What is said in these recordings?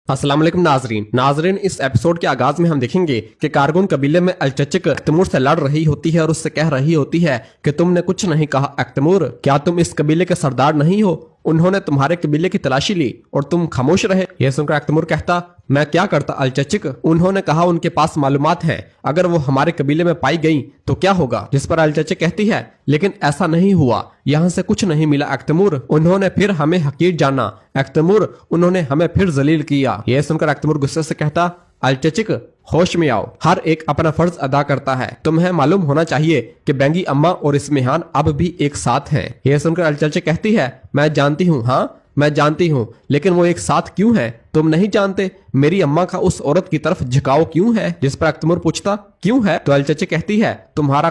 अस्सलाम वालेकुम नाजरीन इस एपिसोड के आगाज में हम देखेंगे कि कारगुन कबीले में अलचचिक अख्तमूर से लड़ रही होती है और उससे कह रही होती है कि तुमने कुछ नहीं कहा अख्तमूर, क्या तुम इस कबीले के सरदार नहीं हो? उन्होंने तुम्हारे कबीले की तलाशी ली और तुम खामोश रहे। यह सुनकर अख्तमूर कहता, मैं क्या करता अलचचिक, उन्होंने कहा उनके पास मालूमात है, अगर वो हमारे कबीले में पाई गई तो क्या होगा? जिस पर अलचचिक कहती है, लेकिन ऐसा नहीं हुआ, यहाँ से कुछ नहीं मिला अख्तमूर, उन्होंने फिर हमें हकीर जाना अख्तमूर, उन्होंने हमें फिर जलील किया। यह सुनकर अख्तमूर गुस्से से कहता, अलचचिक होश में आओ, हर एक अपना फर्ज अदा करता है, तुम्हें मालूम होना चाहिए कि बेंगी अम्मा और इस्मिहान अब भी एक साथ हैं। यह सुनकर अलचचिक कहती है, मैं जानती हूँ, हाँ मैं जानती हूँ, लेकिन वो एक साथ क्यों है? तुम नहीं जानते? मेरी अम्मा का उस औरत की तरफ झुकाव क्यों है? जिस पर अख्तमूर पूछता, क्यों है? तो अलचचिक कहती है, तुम्हारा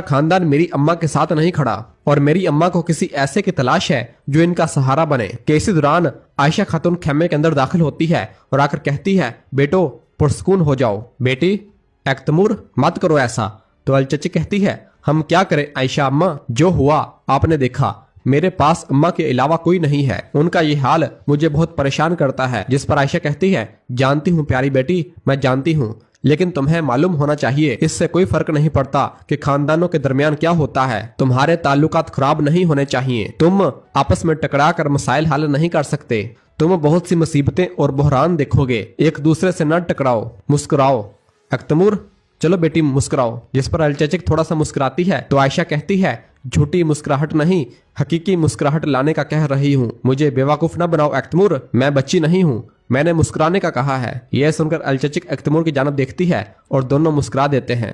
खानदान मेरी अम्मा के साथ नहीं खड़ा और मेरी अम्मा को किसी ऐसे की तलाश है जो इनका सहारा बने। कि इसी दौरान आयशा खातून खेमे के अंदर दाखिल होती है और आकर कहती है, बेटो पुरसकून हो जाओ। बेटी अख्तमूर मत करो ऐसा। तो अलचचिक कहती है, हम क्या करें आयशा अम्मा, जो हुआ आपने देखा, मेरे पास अम्मा के अलावा कोई नहीं है, उनका ये हाल मुझे बहुत परेशान करता है। जिस पर आयशा कहती है, जानती हूँ प्यारी बेटी, मैं जानती हूँ, लेकिन तुम्हें मालूम होना चाहिए इससे कोई फर्क नहीं पड़ता कि खानदानों के दरमियान क्या होता है। तुम्हारे ताल्लुकात खराब नहीं होने चाहिए, तुम आपस में टकरा कर मसाइल हल नहीं कर सकते, तुम बहुत सी मुसीबतें और बहरान देखोगे, एक दूसरे से न टकराओ, मुस्कुराओ। अख्तमूर चलो बेटी मुस्कुराओ। जिस पर अलचचिक थोड़ा सा मुस्कुराती है तो आयशा कहती है, झूठी मुस्कुराहट नहीं, हकीकी मुस्कुराहट लाने का कह रही हूँ, मुझे बेवकूफ न बनाओ अख्तमूर, मैं बच्ची नहीं हूँ, मैंने मुस्कुराने का कहा है। यह सुनकर अलचचिक अख्तमूर की जानब देखती है और दोनों मुस्कुरा देते हैं।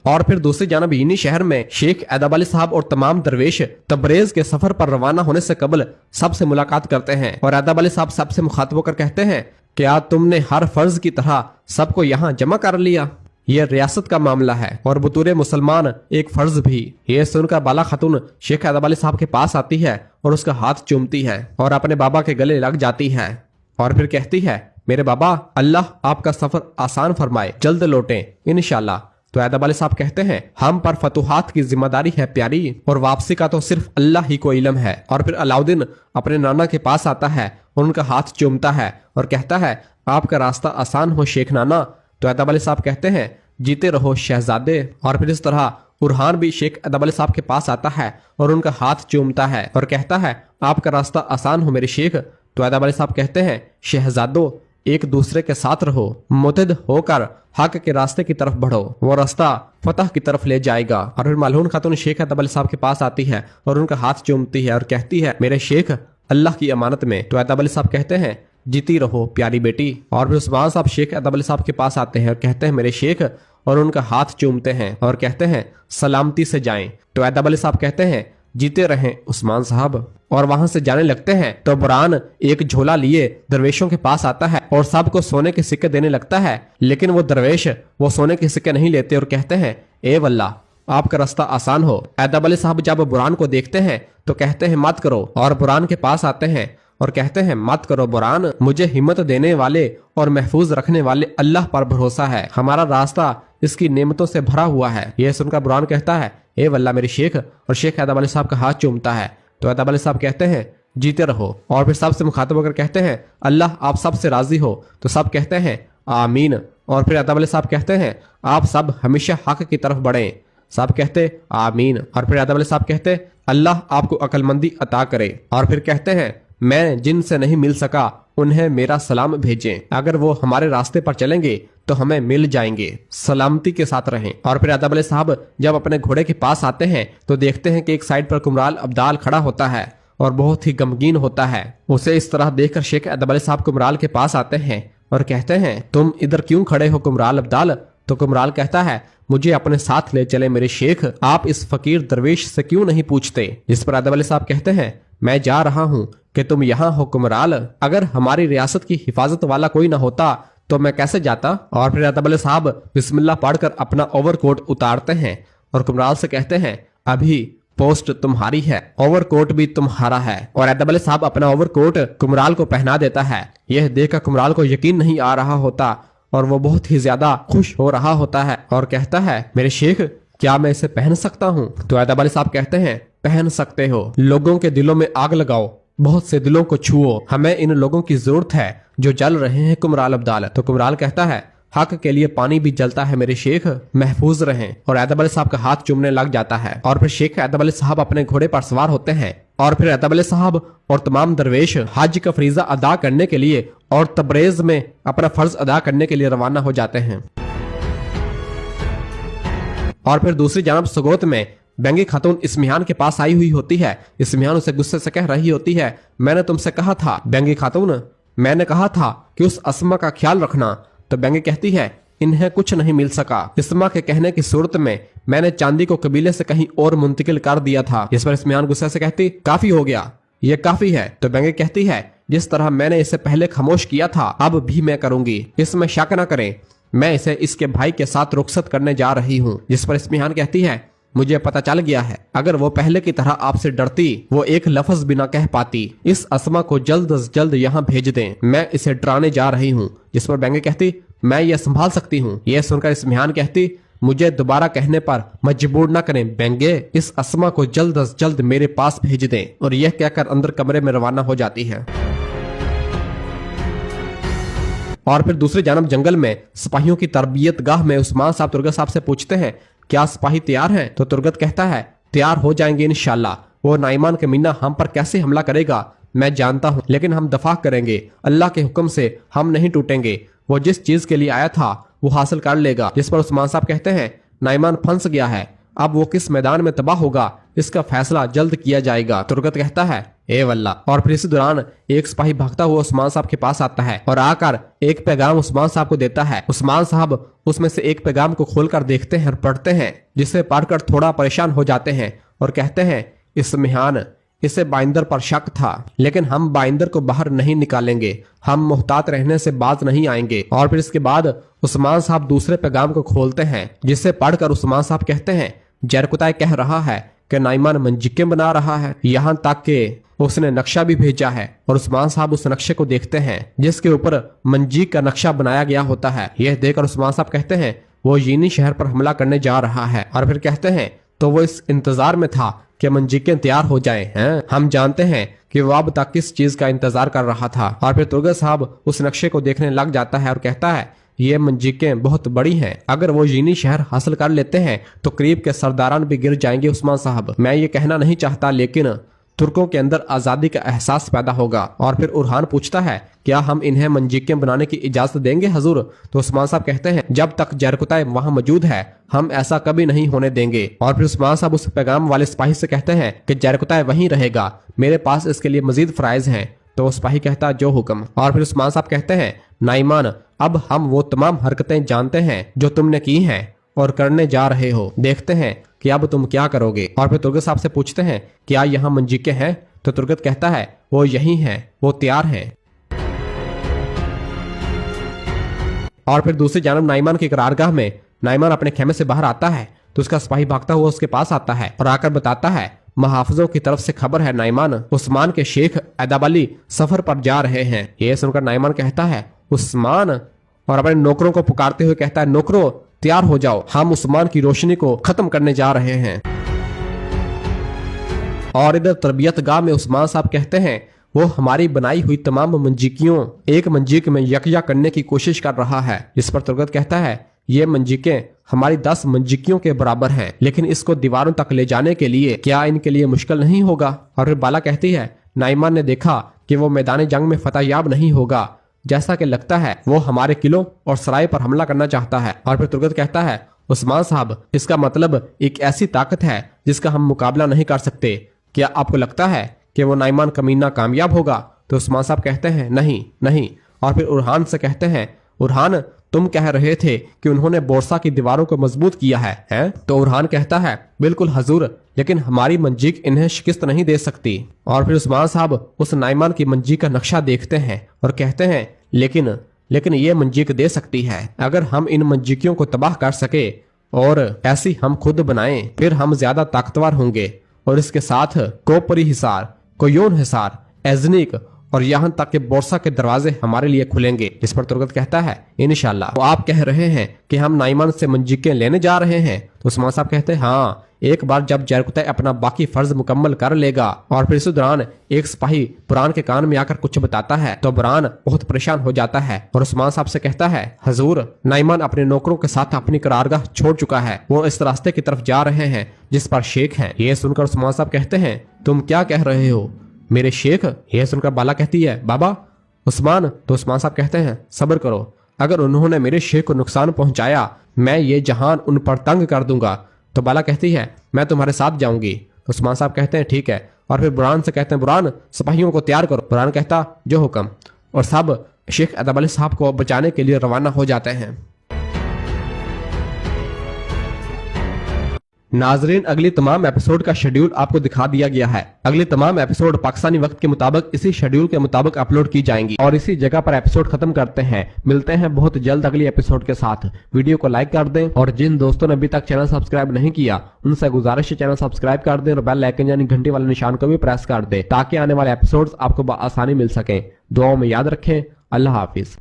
और फिर दूसरी जानब यनी शहर में शेख ऐदब अली साहब और तमाम दरवेश तबरेज के सफर पर रवाना होने से कबल सबसे मुलाकात करते हैं और ऐदब अली साहब सबसे मुखातब होकर कहते हैं, क्या तुमने हर फर्ज की तरह सबको यहाँ जमा कर लिया? यह रियासत का मामला है और बतूरे मुसलमान एक फर्ज भी। यह सुनकर बाला खातून शेख ऐदब अली साहब के पास आती है और उसका हाथ चूमती है और अपने बाबा के गले लग जाती है और फिर कहती है, मेरे बाबा, अल्लाह आपका सफर आसान फरमाए, जल्द लौटें इंशाल्लाह। तो ऐदब अली साहब कहते हैं, हम पर फतुहात की जिम्मेदारी है प्यारी, और वापसी का तो सिर्फ अल्लाह ही को इल्म है। और फिर अलाउद्दीन अपने नाना के पास आता है और उनका हाथ चूमता है और कहता है, आपका रास्ता आसान हो शेख नाना। तो ऐदब अली साहब कहते हैं, जीते रहो शहजादे। और फिर इस तरह बुरहान भी शेख ऐदब अली साहब के पास आता है और उनका हाथ चूमता है और कहता है, आपका रास्ता आसान हो मेरे शेख। तो ऐदब अली साहब कहते हैं, शहजादो एक दूसरे के साथ रहो, मुतहद होकर हक के रास्ते की तरफ बढ़ो, वो रास्ता फतह की तरफ ले जाएगा। और फिर मलहून खातून शेख ऐदब अली साहब के पास आती है और उनका हाथ चूमती है और कहती है, मेरे शेख अल्लाह की अमानत में। तो ऐदब अली साहब कहते हैं, जीती रहो प्यारी बेटी। और फिर उस्मान साहब शेख ऐदब अली साहब के पास आते हैं और कहते हैं, मेरे शेख, और उनका हाथ चूमते हैं और कहते हैं, सलामती से जाएं। तो ऐदब अली साहब कहते हैं, जीते रहें उस्मान साहब। और वहां से जाने लगते हैं तो बुरहान एक झोला लिए दरवेशों के पास आता है और सबको सोने के सिक्के देने लगता है, लेकिन वो दरवेश वो सोने के सिक्के नहीं लेते और कहते हैं, ए वल्ला आपका रास्ता आसान हो। ऐदब अली साहब जब बुरहान को देखते हैं तो कहते हैं, मत करो, और बुरहान के पास आते हैं और कहते हैं, मत करो बुरहान, मुझे हिम्मत देने वाले और महफूज रखने वाले अल्लाह पर भरोसा है, हमारा रास्ता इसकी नेमतों से भरा हुआ है। यह सुनकर बुरहान कहता है, ए वल्ला मेरे शेख, और शेख ऐदब अली साहब का हाथ चूमता है। तो ऐदब अली साहब कहते हैं, जीते रहो। और फिर सबसे मुखातब होकर कहते हैं, अल्लाह आप सबसे राजी हो। तो सब कहते हैं, आमीन। और फिर ऐदब अली साहब कहते हैं, आप सब हमेशा हक की तरफ बढ़ें। सब कहते आमीन। और फिर ऐदब अली साहब कहते, अल्लाह आपको अक्लमंदी अता करे। और फिर कहते हैं, मैं जिनसे नहीं मिल सका उन्हें मेरा सलाम भेजें, अगर वो हमारे रास्ते पर चलेंगे तो हमें मिल जाएंगे, सलामती के साथ रहें। और फिर ऐदब अली साहब जब अपने घोड़े के पास आते हैं तो देखते हैं कि एक साइड पर कुमराल अब्दाल खड़ा होता है और बहुत ही गमगीन होता है। उसे इस तरह देखकर शेख ऐदब अली साहब कुमराल के पास आते हैं और कहते हैं, तुम इधर क्यों खड़े हो कुमराल अब्दाल? तो कुमराल कहता है, मुझे अपने साथ ले चले मेरे शेख, आप इस फकीर दरवेश से क्यों नहीं पूछते? जिस पर ऐदब अली साहब कहते हैं, मैं जा रहा हूँ कि तुम यहाँ हो कुमराल, अगर हमारी रियासत की हिफाजत वाला कोई न होता तो मैं कैसे जाता? और फिर ऐदब अली साहब बिस्मिल्लाह पढ़कर अपना ओवरकोट उतारते हैं और कुमराल से कहते हैं, अभी पोस्ट तुम्हारी है, ओवरकोट भी तुम्हारा है। और ऐदब अली साहब अपना ओवरकोट कुमराल को पहना देता है। यह देखकर कुमराल को यकीन नहीं आ रहा होता और वो बहुत ही ज्यादा खुश हो रहा होता है और कहता है, मेरे शेख, क्या मैं इसे पहन सकता हूँ? तो ऐदब अली साहब कहते हैं, पहन सकते हो, लोगों के दिलों में आग लगाओ, बहुत से दिलों को छुओ, हमें इन लोगों की जरूरत है जो जल रहे हैं कुमराल अब्दाल। तो कुमराल कहता है हक के लिए पानी भी जलता है मेरे शेख, महफूज रहें। और ऐदब अली साहब का हाथ चूमने लग जाता है और फिर शेख ऐदब अली साहब अपने घोड़े पर सवार होते हैं और फिर ऐदब अली साहब और तमाम दरवेश हज का फरीजा अदा करने के लिए और तबरेज में अपना फर्ज अदा करने के लिए रवाना हो जाते हैं। और फिर दूसरी जानब सगोत में बेंगी खातून इस्मिहान के पास आई हुई होती है। इस्मिहान उसे गुस्से से कह रही होती है मैंने तुमसे कहा था बेंगी खातून, मैंने कहा था कि उस अस्मा का ख्याल रखना। तो बेंगी कहती है इन्हें कुछ नहीं मिल सका। इस्मा के कहने की सूरत में मैंने चांदी को कबीले से कहीं और मुंतकिल कर दिया था। इस पर इस्मिहान गुस्से से कहती काफी हो गया, ये काफी है। तो बेंगी कहती है जिस तरह मैंने इसे पहले खामोश किया था अब भी मैं करूंगी, इसमें शक न करें, मैं इसे इसके भाई के साथ रुखसत करने जा रही हूँ। जिस पर इस्मिहान कहती है मुझे पता चल गया है, अगर वो पहले की तरह आपसे डरती वो एक लफ्ज भी ना कह पाती। इस अस्मा को जल्द से जल्द यहाँ भेज दें, मैं इसे डराने जा रही हूँ। जिस पर बेंगे कहती मैं ये संभाल सकती हूँ। यह सुनकर इस्मिहान कहती मुझे दोबारा कहने पर मजबूर न करें बेंगे, इस अस्मा को जल्द से जल्द मेरे पास भेज दें। और यह कहकर अंदर कमरे में रवाना हो जाती है। और फिर दूसरी जानब जंगल में सिपाहियों की तरबियत गाह में उस्मान साहब तुर्गत साहब से पूछते हैं क्या सिपाही तैयार हैं? तो तुर्गत कहता है तैयार हो जाएंगे इंशाल्लाह। वो नाइमान कमीना हम पर कैसे हमला करेगा मैं जानता हूँ, लेकिन हम दफा करेंगे, अल्लाह के हुक्म से हम नहीं टूटेंगे। वो जिस चीज के लिए आया था वो हासिल कर लेगा। जिस पर उस्मान साहब कहते हैं नाइमान फंस गया है, अब वो किस मैदान में तबाह होगा इसका फैसला जल्द किया जाएगा। तुर्गत कहता है ए वल्ला। और फिर इसी दौरान एक सिपाही भागता हुआ उस्मान साहब के पास आता है और आकर एक पैगाम उस्मान साहब को देता है। उस्मान साहब उसमें से एक पैगाम को खोलकर देखते हैं और पढ़ते हैं, जिसे पढ़कर थोड़ा परेशान हो जाते हैं और कहते हैं इस्मिहान, इसे बाइंदर पर शक था, लेकिन हम बाइंदर को बाहर नहीं निकालेंगे, हम मुहतात रहने से बाज नहीं आएंगे। और फिर इसके बाद उस्मान साहब दूसरे पैगाम को खोलते हैं, जिसे पढ़कर उस्मान साहब कहते हैं जरकुताय कह रहा है कि नाइमान मंजिके बना रहा है, यहाँ तक कि उसने नक्शा भी भेजा है। और उस्मान साहब उस नक्शे को देखते हैं जिसके ऊपर मंजीक का नक्शा बनाया गया होता है। यह देखकर उस्मान साहब कहते हैं वो यीनी शहर पर हमला करने जा रहा है। और फिर कहते हैं तो वो इस इंतजार में था कि मंजीकें तैयार हो जाएं हैं, हम जानते हैं कि वो अब तक किस चीज का इंतजार कर रहा था। और फिर तुर्गत साहब उस नक्शे को देखने लग जाता है और कहता है ये मंजीकें बहुत बड़ी हैं, अगर वो यीनी शहर हासिल कर लेते हैं तो करीब के सरदारान भी गिर जाएंगे उस्मान साहब। मैं ये कहना नहीं चाहता, लेकिन तुर्कों के अंदर आजादी का एहसास पैदा होगा। और फिर उरहान पूछता है क्या हम इन्हें मंजीकें बनाने की इजाजत देंगे हजूर? तो उस्मान साहब कहते हैं जब तक जरकुताय वहाँ मौजूद है हम ऐसा कभी नहीं होने देंगे। और फिर उस्मान साहब उस पैगाम वाले सिपाही से कहते हैं कि जरकुताय वहीं रहेगा, मेरे पास इसके लिए मजीद फराइज हैं। तो वो सिपाही कहता जो हुक्म। और फिर उस्मान साहब कहते हैं नाइमान, अब हम वो तमाम हरकतें जानते हैं जो तुमने की हैं और करने जा रहे हो, देखते हैं कि अब तुम क्या करोगे। और फिर तुर्गत साहब से पूछते हैं क्या यहाँ मंजीके हैं? तो तुर्गत कहता है वो यही हैं, वो तैयार हैं। और फिर दूसरी जानब नाइमान की करारगाह में नाइमान अपने खेमे से बाहर आता है तो उसका सिपाही भागता हुआ उसके पास आता है और आकर बताता है महाफिजों की तरफ से खबर है नाइमान, उस्मान के शेख ऐदब अली सफर पर जा रहे हैं। यह सुनकर नाइमान कहता है उस्मान, और अपने नौकरों को पुकारते हुए कहता है नौकरों तैयार हो जाओ, हम उस्मान की रोशनी को खत्म करने जा रहे हैं। और इधर तरबियत गाह में उस्मान साहब कहते हैं वो हमारी बनाई हुई तमाम मंजीकियों एक मंजीक में यकजा करने की कोशिश कर रहा है। इस पर तुर्गत कहता है ये मंजीकें हमारी 10 मंजीकियों के बराबर हैं, लेकिन इसको दीवारों तक ले जाने के लिए क्या इनके लिए मुश्किल नहीं होगा? और फिर बाला कहती है नाइमान ने देखा कि वो मैदान जंग में फतेहयाब नहीं होगा, जैसा कि लगता है वो हमारे किलों और सराय पर हमला करना चाहता है। और फिर तुर्गत कहता है उस्मान साहब, इसका मतलब एक ऐसी ताकत है जिसका हम मुकाबला नहीं कर सकते, क्या आपको लगता है कि वो नाइमान कमीना कामयाब होगा? तो उस्मान साहब कहते हैं नहीं नहीं। और फिर उरहान से कहते हैं उरहान, तुम कह रहे थे कि उन्होंने बोरसा की दीवारों को मजबूत किया है? तो उरहान कहता है बिल्कुल हजूर, लेकिन हमारी मंजीक इन्हें शिकस्त नहीं दे सकती। और फिर उस्मान साहब उस नाइमान की मंजीक का नक्शा देखते हैं और कहते हैं लेकिन ये मंजीक दे सकती है, अगर हम इन मंजीकियों को तबाह कर सके और ऐसी हम खुद बनाएं फिर हम ज्यादा ताकतवर होंगे। और इसके साथ कोपरी हिसार, कोयोन हिसार, एजनिक और यहाँ तक कि बोर्सा के दरवाजे हमारे लिए खुलेंगे। जिस पर तुर्गत कहता है इंशाल्लाह। तो आप कह रहे हैं कि हम नाइमान से मंजीकें लेने जा रहे हैं? तो उस्मान साहब कहते हैं हाँ, एक बार जब जरकुतै अपना बाकी फर्ज मुकम्मल कर लेगा। और फिर इस दौरान एक सिपाही बुरहान के कान में आकर कुछ बताता है तो बुरहान बहुत परेशान हो जाता है और उस्मान साहब से कहता है हजूर, नाइमान अपने नौकरों के साथ अपनी करारगाह छोड़ चुका है, वो इस रास्ते की तरफ जा रहे हैं जिस पर शेख हैं। ये सुनकर उस्मान साहब कहते हैं तुम क्या कह रहे हो मेरे शेख? यह सुनकर बाला कहती है बाबा उस्मान। तो उस्मान साहब कहते हैं सब्र करो, अगर उन्होंने मेरे शेख को नुकसान पहुंचाया मैं ये जहान उन पर तंग कर दूंगा। तो बाला कहती है मैं तुम्हारे साथ जाऊंगी। तो उस्मान साहब कहते हैं ठीक है। और फिर बुरहान से कहते हैं बुरहान सिपाहियों को तैयार करो। बुरहान कहता जो हुक्म। और सब शेख अदब अली साहब को बचाने के लिए रवाना हो जाते हैं। नाजरीन, अगली तमाम एपिसोड का शेड्यूल आपको दिखा दिया गया है। अगली तमाम एपिसोड पाकिस्तानी वक्त के मुताबिक इसी शेड्यूल के मुताबिक अपलोड की जाएंगी और इसी जगह पर एपिसोड खत्म करते हैं। मिलते हैं बहुत जल्द अगली एपिसोड के साथ। वीडियो को लाइक कर दें और जिन दोस्तों ने अभी तक चैनल सब्सक्राइब नहीं किया उनसे गुजारिश है चैनल सब्सक्राइब कर दें और बेल आइकन यानी घंटी वाले निशान को भी प्रेस कर दें ताकि आने वाले एपिसोड आपको आसानी मिल सके। दुआओं में याद रखें। अल्लाह हाफिज।